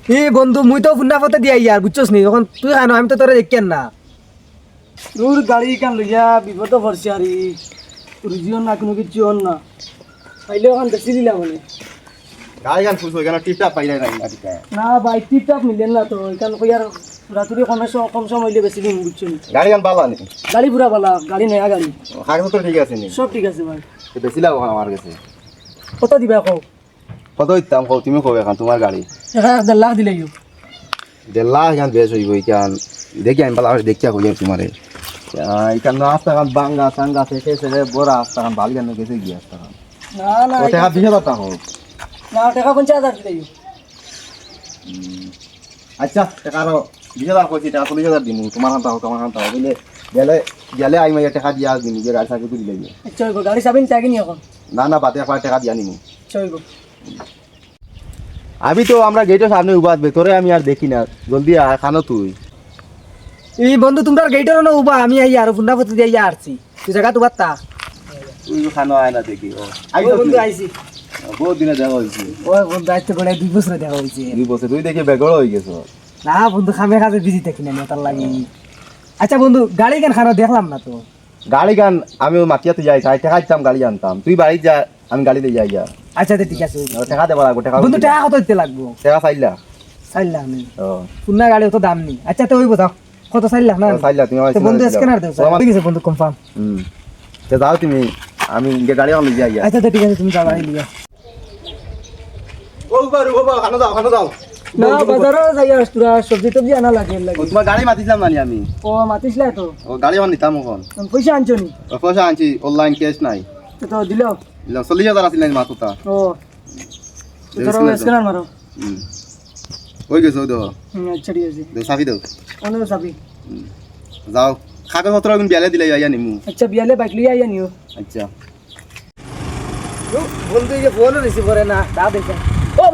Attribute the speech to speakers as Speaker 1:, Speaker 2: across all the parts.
Speaker 1: এ বন্ধু মুই তো ফুন্না ফতে দিয়া ইয়ার বুঝছস নি এখন তুই খানো আমি তো তোরে দেখকেন না
Speaker 2: তোর গাড়ি কান লইয়া বিপদ পড়ছে আর রুজিও না কোনো কিছু হন না পাইলে ওখান বেশি দিলাম মানে
Speaker 3: গাড়ি গান খুশ হয়ে গেল টিপটা পাইলাই নাই গাড়িটা
Speaker 2: না ভাই টিপটাপ মিলেন না তো এখান কই আর রাতুরি কম সময় হইলে বেশি দিন বুঝছো নি।
Speaker 3: গাড়ি গান পালা নি
Speaker 2: গাড়ি পুরা পালা গাড়ি নয়া গাড়ি
Speaker 3: কাগজ তো ঠিক আছে নি
Speaker 2: সব ঠিক আছে ভাই
Speaker 3: বেশি লাভ আমার কাছে
Speaker 2: কত দিবা কও
Speaker 3: কত ইত্তাম কও তুমি কবে এখন তোমার গাড়ি
Speaker 2: 1.5 লাখ দিলে
Speaker 3: 1.5 লাখ বেশ হইব ইকান দেখি আমি পালা দেখিয়া কইয়া তোমারে ইকান রাস্তা কান বাঙ্গা সাঙ্গা থেকে সে বড় রাস্তা কান বালি গান গেছে গিয়া রাস্তা কান
Speaker 2: না না
Speaker 3: ও টাকা 20,000 টাকা হোক
Speaker 2: না টাকা 50,000 দিলে
Speaker 3: আচ্ছা টাকা আরো 20,000 কইছি টাকা 40,000 দিমু তোমার হান তাও তোমার হান তাও বলে গেলে গেলে আই মাইয়া টাকা দিয়া দিমু যে গাড়ি সাথে তুলি লাগবে
Speaker 2: আচ্ছা হইব গাড়ি চাবিন তাকে নি এখন
Speaker 3: না না বাতে একবার টাকা দিয়া নিমু
Speaker 2: আচ্ছা হইব
Speaker 3: আমি তো আমরা গেটের সামনে উবা আসবে তোরে আমি আর দেখি না জলদি আয় খানো তুই
Speaker 1: এই বন্ধু তোমরা গেইটর না উবা আমি আই আর ফুন্না ফতে দিয়া ইয়া আরছি তুই জায়গা তো বাত্তা
Speaker 3: তুই খানো আয় না দেখি ও
Speaker 1: ও বন্ধু আইছি
Speaker 3: বহুত দিনে দেখা হয়েছে
Speaker 1: ও বন্ধু আইতে গড়ে 2 বছর দেখা হইছে
Speaker 3: 2 বছর তুই দেখে বেগড় হয়ে গেছো
Speaker 1: না বন্ধু খামে কাজে বিজি থাকি না তার লাগি আচ্ছা বন্ধু গাড়ি কেন খানো দেখলাম না তো
Speaker 3: গাড়ি গান আমি মাটিয়াতে যাই চাই টাকা দিতাম গাড়ি আনতাম তুই বাড়ি যা আমি গাড়ি দিয়ে যাই যা
Speaker 1: আচ্ছা তো ঠিক আছে
Speaker 3: টাকা দেবো লাগবো টাকা
Speaker 1: বন্ধু টাকা কত দিতে লাগবো
Speaker 3: টাকা চাইলা
Speaker 1: 4 লাখ নেই
Speaker 3: ও
Speaker 1: পুন্না গাড়ি তো দাম নেই আচ্ছা তো হইব দাও কত 4 লাখ না
Speaker 3: চাইলা তুমি আমার
Speaker 1: তো বন্ধু স্ক্যানার দেও ঠিক আছে বন্ধু কনফার্ম
Speaker 3: তো যাও তুমি আমি গাড়ি আনলি যাই যা
Speaker 1: আচ্ছা তো ঠিক আছে তুমি যাও গাড়ি লিয়া
Speaker 3: ও বাবা খানো দাও
Speaker 2: না বাজারে যাই আর তোরা সবজি টবজি আনা লাগে
Speaker 3: ও তোমার গাড়ি মাতিছিলাম না আমি
Speaker 2: ও মাতিসলা তো
Speaker 3: ও গাড়ি আন নিতাম এখন
Speaker 2: পয়সা আনছো নি
Speaker 3: পয়সা আনছি অনলাইন ক্যাশ নাই
Speaker 2: তো দিল
Speaker 3: 40,000 আছিল নাই মাতুতা
Speaker 2: ও তোরা স্ক্যানার মারো
Speaker 3: ওই গেছে ওই দেখো
Speaker 2: আচ্ছা ঠিক আছে
Speaker 3: চাবি দাও
Speaker 2: অন্য চাবি
Speaker 3: যাও কাগজ পত্র এখন বিয়ালে দিলে আইয়া নিমু
Speaker 2: আচ্ছা বিয়ালে বাইক লিয়ে আইয়া নিও
Speaker 3: আচ্ছা
Speaker 1: বন্ধু এই ফোন রিসিভ করে না দা দেখে
Speaker 2: ও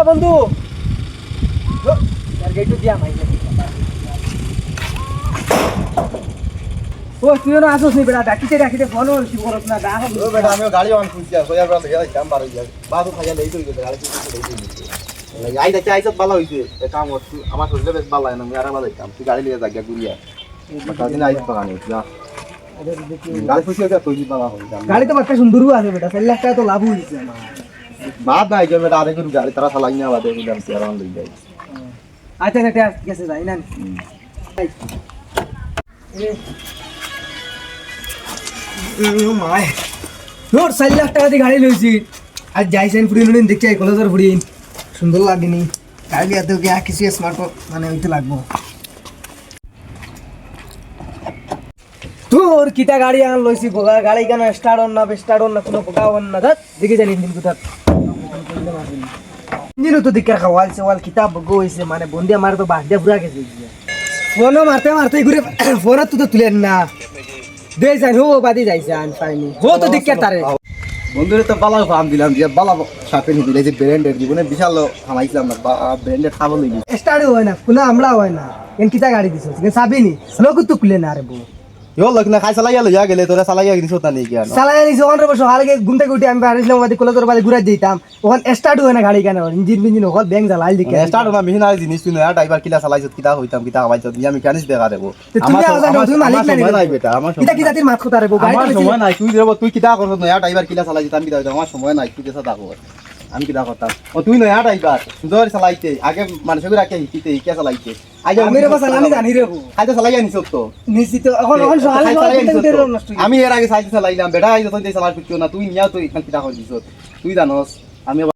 Speaker 2: বন্ধু
Speaker 1: यार गेट दिया भाई
Speaker 2: ও তুই না আসোস নি বেটা ডাকিতে ফোন রিসিভ করছ না দা
Speaker 3: ও বেটা আমি গাড়ি অন খুঁজছিয়া কইয়া বড় লইয়া যাম বারো যা বাদু খাইয়া লই কই গাড়ি লই আই দেখি আইছত ভালো হইছে এ কাম হচ্ছে আমার শরীরে বেশ ভালো লাগে না আমি আর ভালো যাইতাম তুই গাড়ি লইয়া জায়গা ঘুরিয়া বাটা দিন আইছ বাগানে যা গাড়ি খুঁজছিয়া তুই বাবা হই যাম
Speaker 1: गाड़ी तो बच्चा सुंदर हुआ है बेटा 4 लाख का तो लाभ हुई है
Speaker 3: বাদ নাই যে বেটা আরে করে গাড়ি তারা চালাই না বাদে দিলাম তেরান লই যাই
Speaker 1: अच्छा बेटा कैसे जाए ना মাই নোট 4 লাখ টাকা দিয়ে গাড়ি লইছি আজ যাইছেন ফুড়ি নুন দেখছি কলেজের ফুড়ি সুন্দর লাগেনি গাড়ি এত কি কিছু স্মার্ট মানে হইতে লাগবো তোর কিটা গাড়ি আন লইছি বগা গাড়ি কেন স্টার্ট অন না কোনো বগা অন না ধর দেখে জানি ইঞ্জিন কোথার ইঞ্জিন তো দিকের খাওয়াল সে ওয়াল কিতাব বগো হইছে মানে বন্দিয়া মারে তো বাদ দিয়া পুরা গেছে ফোনও মারতে ঘুরে ফোন তো তুলেন না দে যান হো বাদি যাইছান পাইনি হো তো দিকের তারে
Speaker 3: বন্ধুরে তো বালা ফার্ম দিলাম যে বালা সাপে নি দিলে যে ব্র্যান্ডের জীবনে বিশাল খামাইছিলাম না ব্র্যান্ডের খাবো লই
Speaker 1: স্টার্ট হয় না কোনো আমরা হয় না এন কিটা গাড়ি দিছস কেন সাবিনি লোক তো কুলে না রে বউ
Speaker 3: ইও লোক না খাই চালাইয়া লইয়া গেলে তোরা চালাইয়া দিছ তা নেই কি আর
Speaker 1: চালাই নিছে ওখানে বসে হালকে ঘুমতে উঠে আমি বাড়িছিলাম ওদের কলেজের বাড়ি ঘুরে দিতাম ওখানে স্টার্ট হয় না গাড়ি কেন ইঞ্জিন হল ব্যাংক জ্বালাই দিকে
Speaker 3: স্টার্ট না মিহিন আর জিনিস তুই না ড্রাইভার কিলা চালাইছত কিটা হইতাম কিটা হবাইছত আমি কেনিস দেখা দেব
Speaker 1: তুমি আওয়াজ তুমি মালিক
Speaker 3: সময় নাই বেটা আমার
Speaker 1: কিটা কিটা তির মাথা তারে বউ
Speaker 3: আমার
Speaker 1: গাড়ি
Speaker 3: সময় নাই তুই দেব তুই কিটা করছ না ড্রাইভার কিলা চালাইছত আমি কিটা আমার সময় নাই তুই কেসা থাকো আমি কিটা করতাম ও তুই না ড্রাইভার সুন্দর চালাইতে আগে মানুষকে রাখে হিকিতে হিকিয়া চালাইতে আগে
Speaker 1: আমি রে বাস আমি জানি রে বউ
Speaker 3: খাইতে চালাইয়া নিছত তো
Speaker 1: নিশ্চিত এখন সকালে নষ্ট
Speaker 3: আমি এর আগে সাইকেল চালাইলাম বেটা আইতো তুই চালার পিছিও না তুই নিয়া তুই এখান কিটা হই দিছত তুই জানোস আমি